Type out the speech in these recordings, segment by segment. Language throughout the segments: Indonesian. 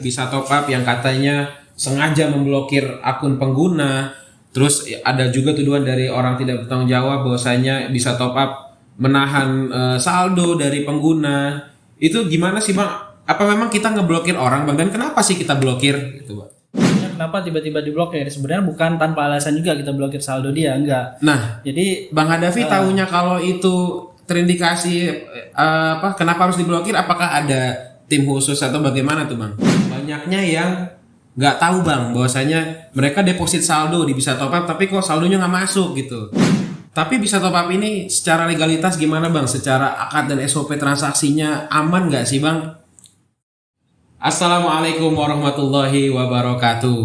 Bisa top up yang katanya sengaja memblokir akun pengguna. Terus ada juga tuduhan dari orang tidak bertanggung jawab bahwasanya bisa top up menahan saldo dari pengguna. Itu gimana sih Bang? Apa memang kita ngeblokir orang Bang? Dan kenapa sih kita blokir gitu Bang? Kenapa tiba-tiba diblokir? Sebenarnya bukan tanpa alasan juga kita blokir saldo dia, enggak. Nah, Jadi Bang Hadafi tahunya kalau itu terindikasi kenapa harus diblokir? Apakah ada tim khusus atau bagaimana tuh Bang? Banyaknya yang nggak tahu Bang bahwasanya mereka deposit saldo di Bisa Top Up tapi kok saldonya nggak masuk gitu. Tapi Bisa Top Up ini secara legalitas gimana Bang? Secara akad dan SOP transaksinya aman nggak sih Bang? Assalamualaikum warahmatullahi wabarakatuh.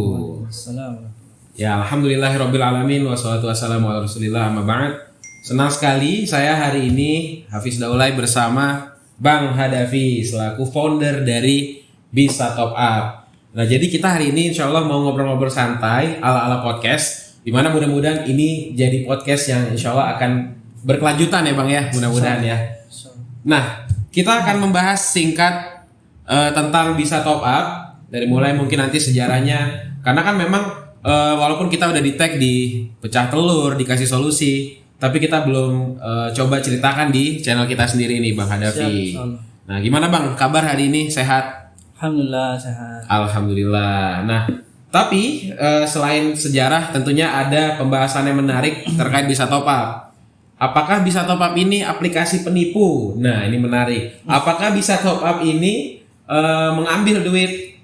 Salam. Ya alhamdulillahirrabbilalamin wassalatu wassalamu ala rasulillah amma ba'd. Senang sekali saya hari ini Hafiz Daulay bersama Bang Hadafi selaku founder dari Bisa Top Up. Nah jadi kita hari ini insya Allah mau ngobrol-ngobrol santai ala-ala podcast, dimana mudah-mudahan ini jadi podcast yang insya Allah akan berkelanjutan ya Bang ya, mudah-mudahan ya. Nah kita akan membahas singkat tentang Bisa Top Up, dari mulai mungkin nanti sejarahnya, karena kan memang walaupun kita udah di tag di pecah telur, dikasih solusi, tapi kita belum coba ceritakan di channel kita sendiri nih Bang Hadafi. Nah gimana Bang, kabar hari ini, sehat? Alhamdulillah sehat. Alhamdulillah. Nah, tapi selain sejarah tentunya ada pembahasan yang menarik terkait Bisa Top Up. Apakah Bisa Top Up ini aplikasi penipu? Nah, ini menarik. Apakah Bisa Top Up ini mengambil duit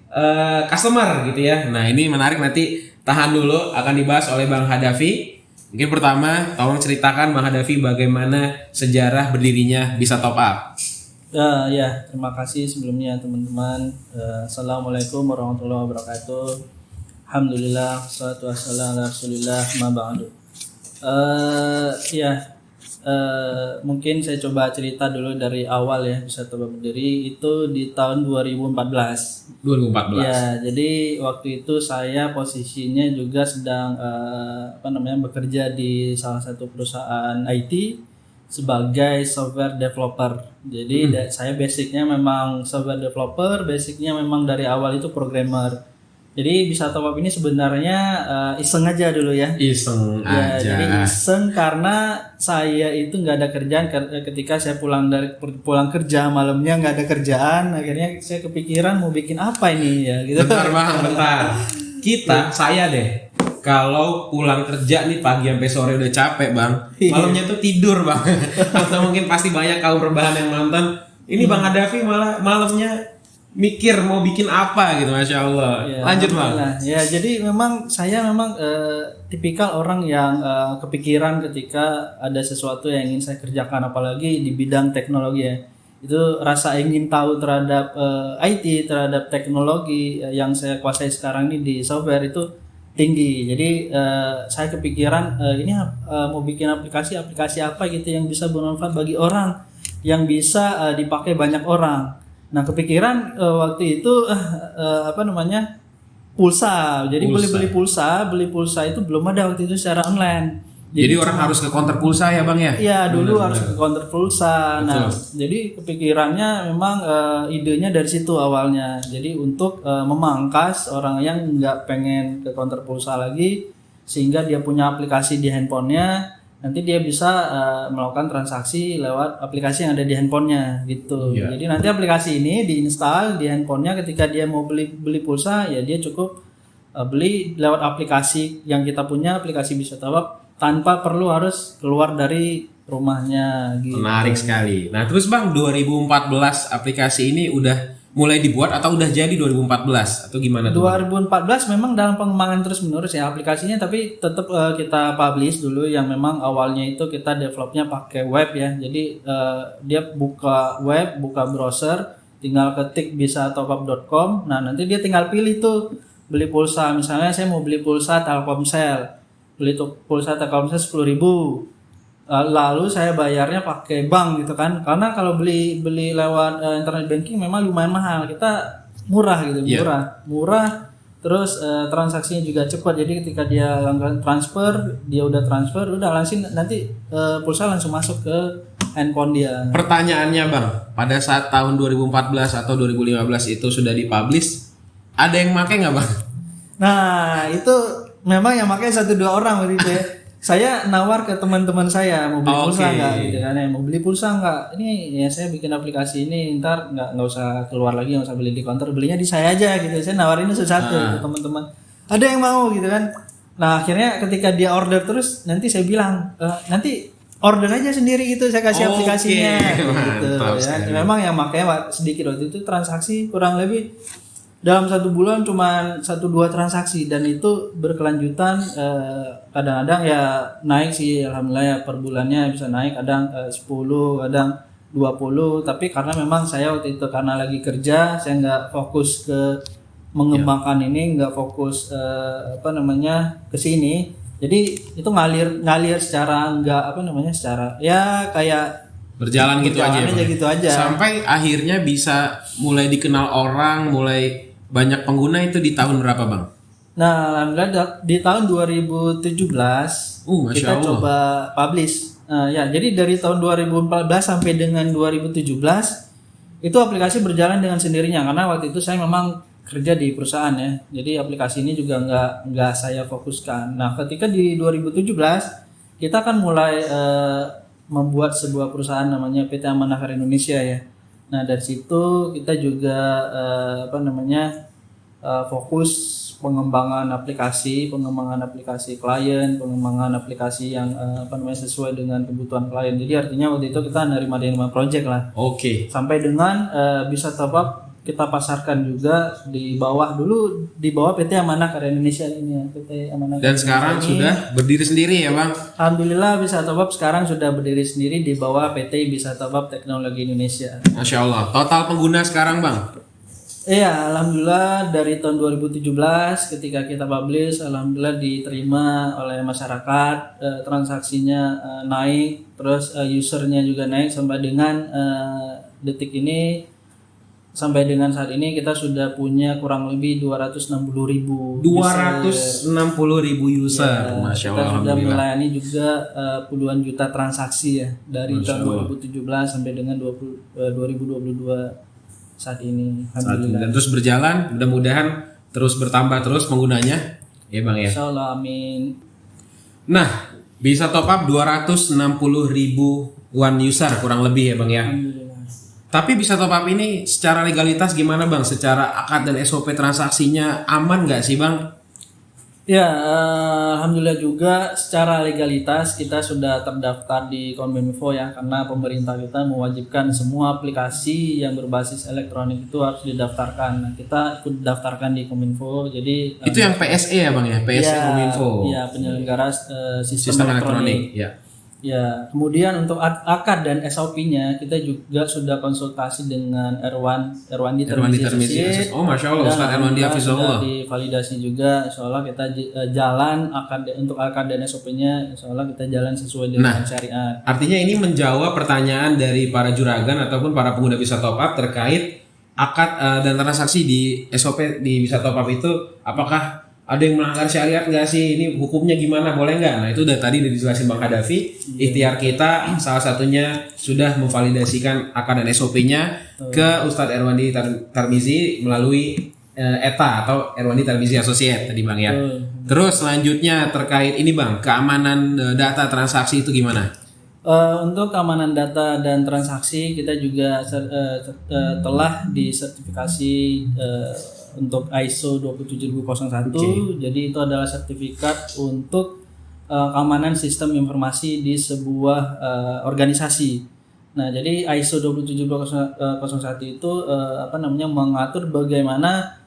customer gitu ya? Nah, ini menarik, nanti tahan dulu, akan dibahas oleh Bang Hadafi. Mungkin pertama, tolong ceritakan Bang Hadafi bagaimana sejarah berdirinya Bisa Top Up. Ya, terima kasih sebelumnya teman-teman. Assalamualaikum warahmatullahi wabarakatuh. Alhamdulillah, wassalatu wassalamu ala rasulillah, ma ba'du. Mungkin saya coba cerita dulu dari awal ya, Bisa Top Up berdiri itu di tahun 2014. 2014. Ya, jadi waktu itu saya posisinya juga sedang bekerja di salah satu perusahaan IT sebagai software developer. Jadi saya basicnya memang software developer, basicnya memang dari awal itu programmer. Jadi Bisa Top Up ini sebenarnya iseng aja dulu ya. Iseng Ya, aja. jadi iseng karena saya itu nggak ada kerjaan ketika saya pulang kerja malamnya nggak ada kerjaan, akhirnya saya kepikiran mau bikin apa ini ya gitu. Bentar Bang, bentar. Saya deh. Kalau pulang kerja nih pagi sampai sore udah capek Bang, malamnya tuh tidur Bang. Atau mungkin pasti banyak kaum rebahan yang nonton. Ini Bang Hadafi malah malamnya mikir mau bikin apa gitu, Masya Allah. Ya, lanjut Bang. Ya, jadi saya memang tipikal orang yang kepikiran ketika ada sesuatu yang ingin saya kerjakan, apalagi di bidang teknologi ya. Itu rasa ingin tahu terhadap IT, terhadap teknologi yang saya kuasai sekarang ini di software itu tinggi. Jadi saya kepikiran ini mau bikin aplikasi apa gitu yang bisa bermanfaat bagi orang, yang bisa dipakai banyak orang. Nah, kepikiran waktu itu pulsa. Jadi beli pulsa itu belum ada waktu itu secara online. Jadi orang harus ke counter pulsa ya Bang ya? Iya, dulu harus ke counter pulsa. Betul. Nah, jadi kepikirannya memang idenya dari situ awalnya. Jadi untuk memangkas orang yang nggak pengen ke counter pulsa lagi, sehingga dia punya aplikasi di handphonenya, nanti dia bisa melakukan transaksi lewat aplikasi yang ada di handphonenya gitu. Iya. Jadi nanti aplikasi ini diinstal di handphonenya, ketika dia mau beli pulsa ya dia cukup beli lewat aplikasi yang kita punya, aplikasi Bisa Top Up, tanpa perlu harus keluar dari rumahnya gitu. Menarik sekali. Nah terus Bang, 2014 aplikasi ini udah mulai dibuat atau udah jadi 2014 atau gimana tuh? 2014 memang dalam pengembangan terus menerus ya aplikasinya, tapi tetap kita publish dulu, yang memang awalnya itu kita developnya pakai web ya. Jadi dia buka web, buka browser, tinggal ketik bisatopup.com. Nah nanti dia tinggal pilih tuh beli pulsa. Misalnya saya mau beli pulsa Telkomsel, beli pulsa Telkomsel 10.000, lalu saya bayarnya pakai bank gitu kan, karena kalau beli lewat internet banking memang lumayan mahal, kita murah gitu. Murah terus transaksinya juga cepat. Jadi ketika dia lakukan transfer, dia udah transfer, udah langsung nanti pulsa langsung masuk ke handphone dia. Pertanyaannya Bang, pada saat tahun 2014 atau 2015 itu sudah dipublish, Ada yang pakai nggak bang? Nah, itu memang yang pakai 1-2 orang waktu itu ya. Saya nawar ke teman-teman saya, mau beli pulsa nggak gitu kan ya, mau beli pulsa nggak, ini ya saya bikin aplikasi ini, ntar nggak usah keluar lagi, nggak usah beli di counter, belinya di saya aja gitu. Saya nawarin satu-satu ke teman-teman, ada yang mau gitu kan. Nah akhirnya ketika dia order terus, nanti saya bilang nanti order aja sendiri gitu, saya kasih aplikasinya gitu ya. Memang yang makanya sedikit waktu itu transaksi kurang lebih dalam 1 bulan cuma 1-2 transaksi, dan itu berkelanjutan. Kadang-kadang ya naik sih, alhamdulillah ya, per bulannya bisa naik, kadang 10, kadang 20. Tapi karena memang saya waktu itu karena lagi kerja, saya nggak fokus ke mengembangkan ini, nggak fokus ke sini, jadi itu ngalir secara secara ya kayak berjalan gitu aja, gitu aja sampai akhirnya bisa mulai dikenal orang, mulai banyak pengguna. Itu di tahun berapa bang? Nah alhamdulillah di tahun 2017 kita Allah. coba publish. Ya jadi dari tahun 2014 sampai dengan 2017 itu aplikasi berjalan dengan sendirinya, karena waktu itu saya memang kerja di perusahaan ya, jadi aplikasi ini juga nggak saya fokuskan. Nah ketika di 2017 kita kan mulai membuat sebuah perusahaan namanya PT Amanah Indonesia ya. Nah dari situ kita juga fokus pengembangan aplikasi klien, pengembangan aplikasi yang sesuai dengan kebutuhan klien. Jadi artinya waktu itu kita nerima project lah. Oke. Sampai dengan bisa top up, kita pasarkan juga di bawah PT Amanah Karya Indonesia ini ya, PT Amanah. Dan sekarang ini sudah berdiri sendiri ya bang? Alhamdulillah Bisa Top Up sekarang sudah berdiri sendiri di bawah PT Bisa Top Up Teknologi Indonesia. Masya Allah. Total pengguna sekarang bang? Iya, alhamdulillah dari tahun 2017 ketika kita publish, alhamdulillah diterima oleh masyarakat, transaksinya naik, terus usernya juga naik sampai dengan detik ini. Sampai dengan saat ini kita sudah punya kurang lebih 260.000 user. Ya, Masya kita Allah. sudah melayani juga puluhan juta transaksi ya dari tahun 2017 sampai dengan 2022 saat ini. Alhamdulillah. Dan terus berjalan, mudah-mudahan terus bertambah terus penggunanya. Ya bang ya. Insyaallah, amin. Nah, bisa top up 260.000-an user kurang lebih ya bang ya. Alhamdulillah. Tapi bisa top up ini secara legalitas gimana bang? Secara akad dan SOP transaksinya aman nggak sih bang? Ya, alhamdulillah juga secara legalitas kita sudah terdaftar di Kominfo ya, karena pemerintah kita mewajibkan semua aplikasi yang berbasis elektronik itu harus didaftarkan. Nah, kita ikut daftarkan di Kominfo. Jadi itu yang PSE ya bang ya? PSE Kominfo. Iya, penyelenggara sistem elektronik. Ya. Ya, kemudian untuk akad dan SOP-nya kita juga sudah konsultasi dengan Erwandi Tarmizi. Oh, Masya Allah, Ustaz Erwandi Hafizahullah. Divalidasi juga, insyaallah kita jalan untuk akad dan SOP-nya, insyaallah kita jalan sesuai dengan syariat. Artinya ini menjawab pertanyaan dari para juragan ataupun para pengguna Bisa Top Up terkait akad dan transaksi di SOP di Bisa Top Up itu, apakah ada yang melanggar syariat nggak sih? Ini hukumnya gimana? Boleh nggak? Nah itu tadi udah dijelasin Bang Hadafi. Ikhtiar kita salah satunya sudah memvalidasikan akad dan SOP-nya ke Ustadz Erwandi Tarmizi melalui ETA atau Erwandi Tarmizi Associate tadi Bang ya. Terus selanjutnya terkait ini Bang, keamanan data transaksi itu gimana? Untuk keamanan data dan transaksi kita juga telah disertifikasi untuk ISO 27001. Jadi itu adalah sertifikat untuk keamanan sistem informasi di sebuah organisasi. Nah, jadi ISO 27001 itu mengatur bagaimana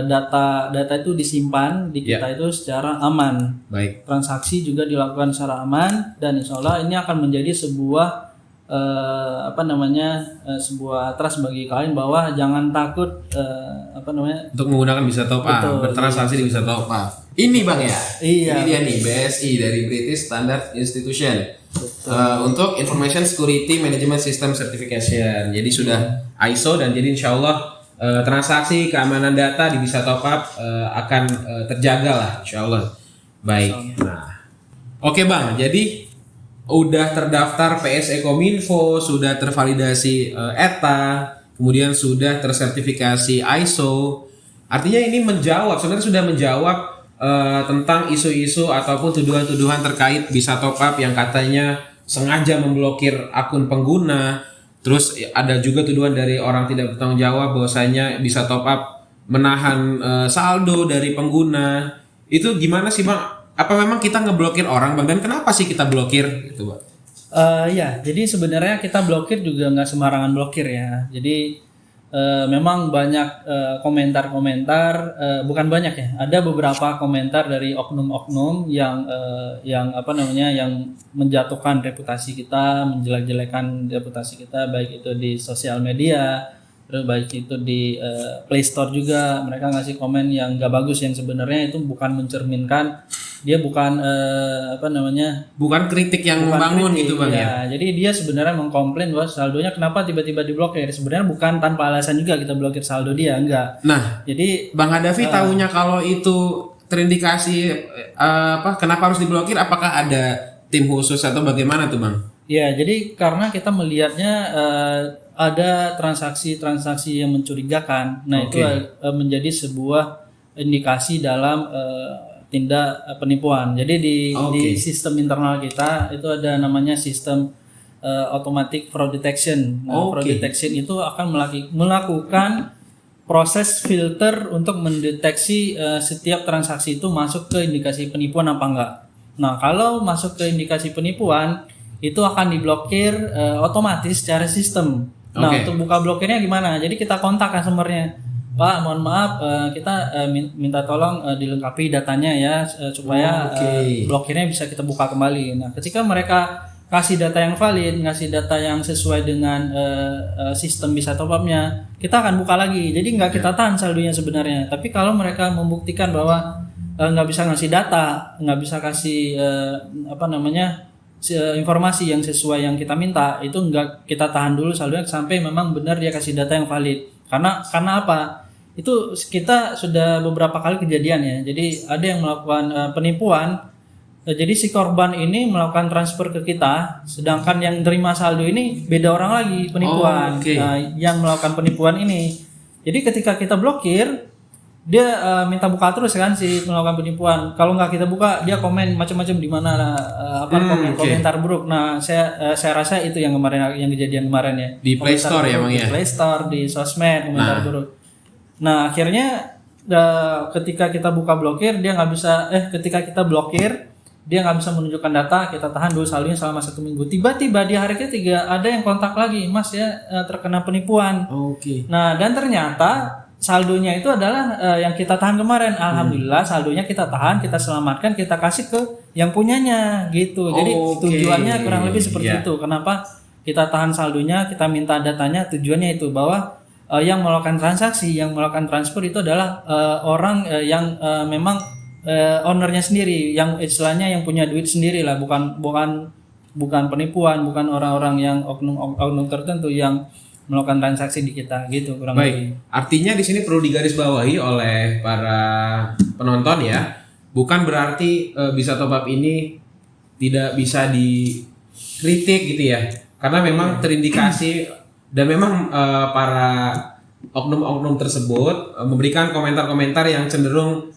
data itu disimpan di kita itu secara aman. Baik. Transaksi juga dilakukan secara aman, dan insya Allah ini akan menjadi sebuah sebuah trust bagi kalian bahwa jangan takut untuk menggunakan Bisa Top Up, bertransaksi di Bisa Top Up. Ini Bang ya. Iya. Ini dia nih BSI dari British Standard Institution. Untuk Information Security Management System Certification. Jadi sudah ISO, dan jadi insya Allah transaksi keamanan data di Bisa Top Up akan terjaga lah insya Allah. Baik. Nah, oke Bang, jadi udah terdaftar PSE Kominfo, sudah tervalidasi ETA, kemudian sudah tersertifikasi ISO. Artinya ini sebenarnya sudah menjawab tentang isu-isu ataupun tuduhan-tuduhan terkait bisa top up yang katanya sengaja memblokir akun pengguna. Terus ada juga tuduhan dari orang tidak bertanggung jawab bahwasanya bisa top up menahan saldo dari pengguna. Itu gimana sih Bang? Apa memang kita ngeblokir orang Bang? Dan kenapa sih kita blokir gitu Bang? Ya, jadi sebenarnya kita blokir juga nggak sembarangan blokir ya. Jadi memang banyak komentar-komentar, bukan banyak ya. Ada beberapa komentar dari oknum-oknum yang yang menjatuhkan reputasi kita, menjelek-jelekan reputasi kita, baik itu di sosial media, terus baik itu di Play Store juga. Mereka ngasih komen yang nggak bagus, yang sebenarnya itu bukan mencerminkan, dia bukan bukan kritik yang membangun gitu Bang ya. Jadi dia sebenarnya mengkomplain bahwa saldonya kenapa tiba-tiba diblokir. Sebenarnya bukan tanpa alasan juga kita blokir saldo dia, enggak. Nah, jadi Bang Hadafi tahunya kalau itu terindikasi kenapa harus diblokir? Apakah ada tim khusus atau bagaimana tuh Bang? Ya, jadi karena kita melihatnya ada transaksi-transaksi yang mencurigakan. Nah, itu menjadi sebuah indikasi dalam tindak penipuan. Jadi di sistem internal kita itu ada namanya sistem automatic fraud detection. Nah, fraud detection itu akan melakukan proses filter untuk mendeteksi setiap transaksi itu masuk ke indikasi penipuan apa enggak. Nah, kalau masuk ke indikasi penipuan itu akan diblokir otomatis secara sistem. Nah, untuk buka blokirnya gimana? Jadi kita kontak customer-nya. Pak, mohon maaf, kita minta tolong dilengkapi datanya ya supaya blokirnya bisa kita buka kembali. Nah, ketika mereka kasih data yang valid, ngasih data yang sesuai dengan sistem bisa top up-nya, kita akan buka lagi. Jadi nggak kita tahan saldonya sebenarnya. Tapi kalau mereka membuktikan bahwa nggak bisa ngasih data, nggak bisa kasih informasi yang sesuai yang kita minta, itu nggak kita tahan dulu saldonya sampai memang benar dia kasih data yang valid. Karena apa? Itu kita sudah beberapa kali kejadian ya. Jadi ada yang melakukan penipuan. Jadi si korban ini melakukan transfer ke kita, sedangkan yang terima saldo ini beda orang lagi penipuan. Nah, yang melakukan penipuan ini. Jadi ketika kita blokir, dia minta buka terus kan si melakukan penipuan. Kalau nggak kita buka, dia komen macam-macam di mana komentar buruk. Nah, saya rasa itu yang kejadian kemarin ya. Di Play Store ya Bang ya. Di Play Store, di sosmed komentar buruk. Nah, akhirnya ketika kita buka blokir, dia nggak bisa. Ketika kita blokir, dia nggak bisa menunjukkan data. Kita tahan dulu saldonya selama 1 minggu. Tiba-tiba di hari ketiga ada yang kontak lagi, Mas ya terkena penipuan. Nah, dan ternyata saldonya itu adalah yang kita tahan kemarin. Alhamdulillah saldonya kita tahan, kita selamatkan, kita kasih ke yang punyanya gitu. Jadi tujuannya kurang lebih seperti itu. Kenapa kita tahan saldonya, kita minta datanya, tujuannya itu bahwa yang melakukan transaksi, yang melakukan transfer itu adalah orang yang memang ownernya sendiri, yang istilahnya yang punya duit sendiri lah, bukan penipuan, bukan orang-orang yang oknum tertentu yang melakukan transaksi di kita gitu kurang lebih. Artinya di sini perlu digarisbawahi oleh para penonton ya, bukan berarti bisa top up ini tidak bisa dikritik gitu ya, karena memang terindikasi dan memang para oknum-oknum tersebut memberikan komentar-komentar yang cenderung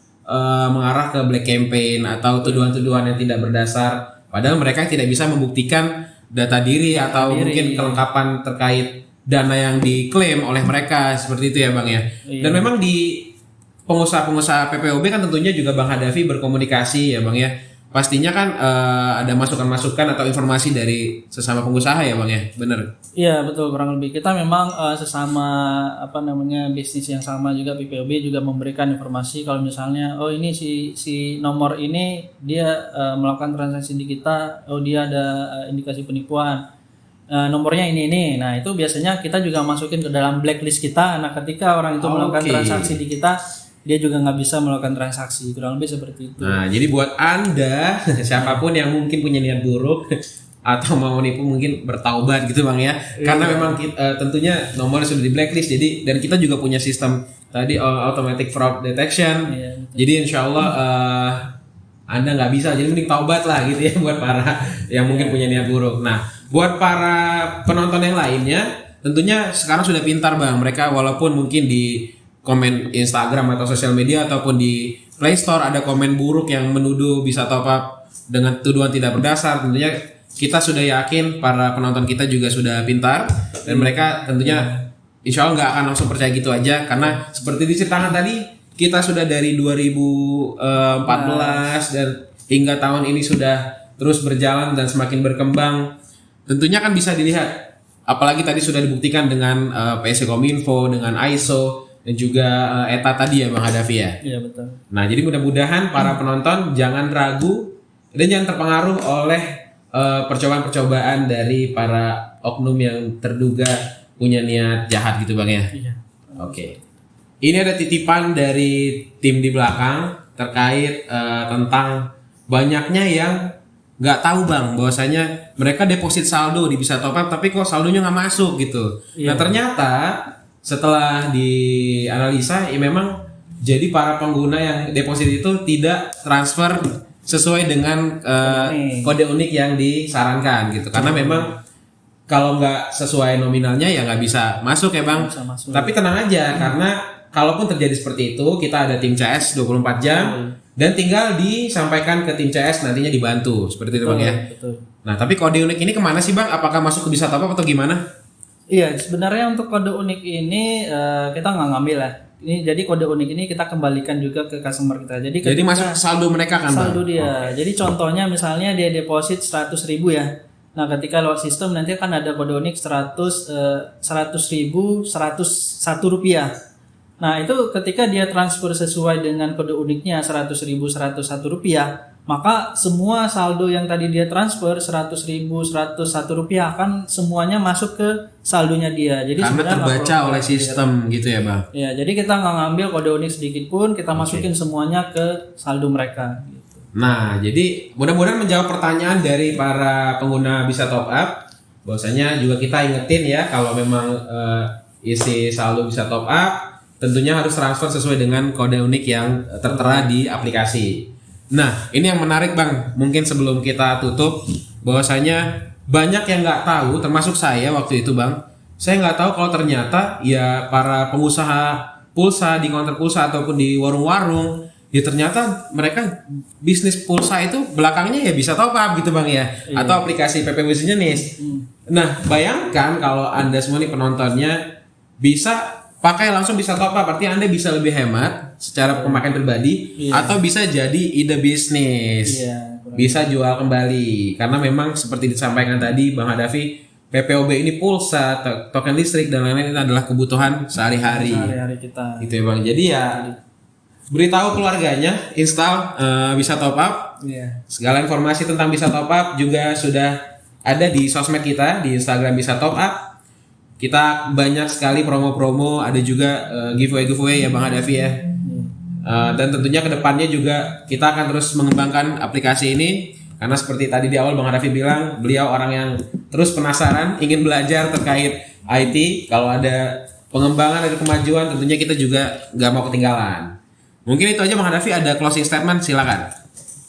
mengarah ke black campaign atau tuduhan-tuduhan yang tidak berdasar, padahal mereka tidak bisa membuktikan data diri atau mungkin kelengkapan terkait dana yang diklaim oleh mereka, seperti itu ya Bang ya. Dan memang di pengusaha-pengusaha PPOB kan tentunya juga Bang Hadafi berkomunikasi ya Bang ya. Pastinya kan ada masukan-masukan atau informasi dari sesama pengusaha ya Bang ya, bener? Iya betul, kurang lebih kita memang sesama bisnis yang sama juga PPOB juga memberikan informasi kalau misalnya ini si nomor ini dia melakukan transaksi di kita, dia ada indikasi penipuan. Nomornya ini. Nah, itu biasanya kita juga masukin ke dalam blacklist kita. Nah, ketika orang itu melakukan transaksi di kita, dia juga nggak bisa melakukan transaksi, kurang lebih seperti itu. Nah, jadi buat Anda siapapun yang mungkin punya niat buruk atau mau nipu, mungkin bertaubat gitu Bang ya. Karena memang tentunya nomor sudah di blacklist, jadi dan kita juga punya sistem tadi automatic fraud detection. Jadi insyaallah Anda nggak bisa, jadi mending taubat lah gitu ya buat para yang mungkin punya niat buruk. Nah, buat para penonton yang lainnya, tentunya sekarang sudah pintar Bang. Mereka walaupun mungkin di komen Instagram atau sosial media ataupun di Play Store ada komen buruk yang menuduh bisa top up dengan tuduhan tidak berdasar, tentunya kita sudah yakin para penonton kita juga sudah pintar dan mereka tentunya insya Allah nggak akan langsung percaya gitu aja, karena seperti diceritakan tadi kita sudah dari 2014 dan hingga tahun ini sudah terus berjalan dan semakin berkembang. Tentunya kan bisa dilihat, apalagi tadi sudah dibuktikan dengan PSC Kominfo, dengan ISO dan juga ETA tadi ya Bang Hadafi ya. Iya betul. Nah jadi mudah-mudahan para penonton jangan ragu dan jangan terpengaruh oleh percobaan-percobaan dari para oknum yang terduga punya niat jahat gitu Bang ya. Iya. Oke. Ini ada titipan dari tim di belakang terkait tentang banyaknya yang nggak tahu Bang bahwasanya mereka deposit saldo di Bisa Top Up tapi kok saldonya nggak masuk gitu. Iya. Nah ternyata setelah dianalisa ya memang jadi para pengguna yang deposit itu tidak transfer sesuai dengan kode unik yang disarankan gitu, karena memang kalau nggak sesuai nominalnya ya nggak bisa masuk ya Bang. Bisa masuk. Tapi tenang aja karena kalaupun terjadi seperti itu kita ada tim CS 24 jam dan tinggal disampaikan ke tim CS, nantinya dibantu seperti itu Bang ya. Betul. Nah tapi kode unik ini kemana sih Bang? Apakah masuk ke Bisa Top Up atau gimana? Iya, sebenarnya untuk kode unik ini kita nggak ngambil lah. Ini jadi kode unik ini kita kembalikan juga ke customer kita. Jadi masuk saldo mereka kan Bang? saldo dia. Jadi contohnya misalnya dia deposit 100.000 ya. Nah, ketika lewat sistem nanti kan ada kode unik 100.101 rupiah. Nah, itu ketika dia transfer sesuai dengan kode uniknya 100.101 rupiah, maka semua saldo yang tadi dia transfer 100.101 rupiah akan semuanya masuk ke saldonya dia. Jadi karena sebenarnya terbaca oleh sistem gitu ya Bang? Ya, jadi kita nggak ngambil kode unik sedikit pun, kita masukin semuanya ke saldo mereka. Gitu. Nah, jadi mudah-mudahan menjawab pertanyaan dari para pengguna Bisa Top Up. Bahwasanya juga kita ingetin ya, kalau memang isi saldo Bisa Top Up, tentunya harus transfer sesuai dengan kode unik yang tertera di aplikasi. Nah, ini yang menarik Bang. Mungkin sebelum kita tutup, bahwasanya banyak yang nggak tahu, termasuk saya waktu itu Bang. Saya nggak tahu kalau ternyata ya para pengusaha pulsa di counter pulsa ataupun di warung-warung, ya ternyata mereka bisnis pulsa itu belakangnya ya Bisa Top Up gitu Bang ya, atau aplikasi PP Bisnis. Nah bayangkan kalau Anda semua nih penontonnya bisa pakai langsung Bisa Top Up, berarti Anda bisa lebih hemat secara pemakaian pribadi, atau bisa jadi ide bisnis, bisa jual kembali, karena memang seperti disampaikan tadi Bang Hadafi, PPOB ini pulsa, token listrik dan lain-lain ini adalah kebutuhan sehari-hari kita. Gitu ya Bang. Jadi ya beritahu keluarganya install Bisa Top Up. Segala informasi tentang Bisa Top Up juga sudah ada di sosmed kita, di Instagram Bisa Top Up. Kita banyak sekali promo-promo, ada juga giveaway ya Bang Hadafi ya. Dan tentunya kedepannya juga kita akan terus mengembangkan aplikasi ini, karena seperti tadi di awal Bang Hadafi bilang, beliau orang yang terus penasaran, ingin belajar terkait IT. Kalau ada pengembangan, ada kemajuan, tentunya kita juga nggak mau ketinggalan. Mungkin itu aja Bang Hadafi, ada closing statement, silakan.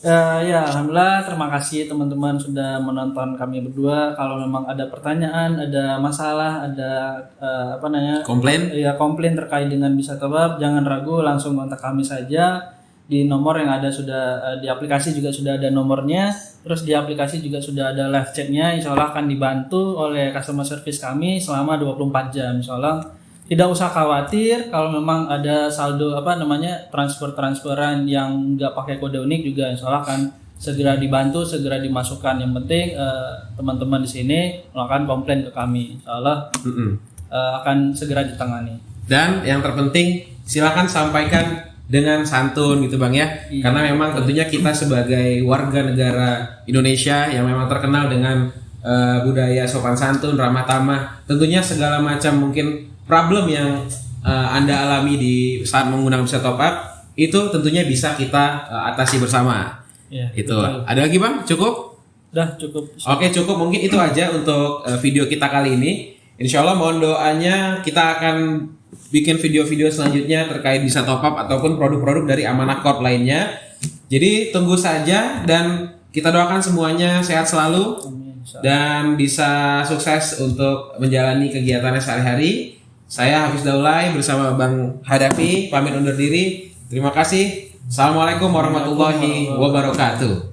Ya, alhamdulillah, terima kasih teman-teman sudah menonton kami berdua. Kalau memang ada pertanyaan, ada masalah, ada Komplain? Ya, komplain terkait dengan Bisa Top Up, jangan ragu, langsung kontak kami saja di nomor yang ada sudah di aplikasi juga sudah ada nomornya. Terus di aplikasi juga sudah ada live chatnya. Insya Allah akan dibantu oleh customer service kami selama 24 jam. Insya Allah tidak usah khawatir kalau memang ada saldo transferan yang nggak pakai kode unik juga Insya Allah akan segera dibantu, segera dimasukkan. Yang penting teman-teman di sini melakukan komplain ke kami, Insya Allah akan segera ditangani. Dan yang terpenting silakan sampaikan dengan santun gitu Bang ya. Karena memang tentunya kita sebagai warga negara Indonesia yang memang terkenal dengan budaya sopan santun, ramah tamah, tentunya segala macam mungkin problem yang Anda alami di saat menggunakan Bisa Top Up itu tentunya bisa kita atasi bersama. Itu. Betul. Ada lagi Bang? Cukup? Udah cukup. Oke, cukup. Mungkin itu aja untuk video kita kali ini. Insya Allah mohon doanya, kita akan bikin video-video selanjutnya terkait Bisa Top Up ataupun produk-produk dari Amanah Corp lainnya. Jadi tunggu saja dan kita doakan semuanya sehat selalu dan bisa sukses untuk menjalani kegiatannya sehari-hari. Saya Hafiz Daulay bersama Bang Hadafi pamit undur diri. Terima kasih. Assalamualaikum warahmatullahi wabarakatuh.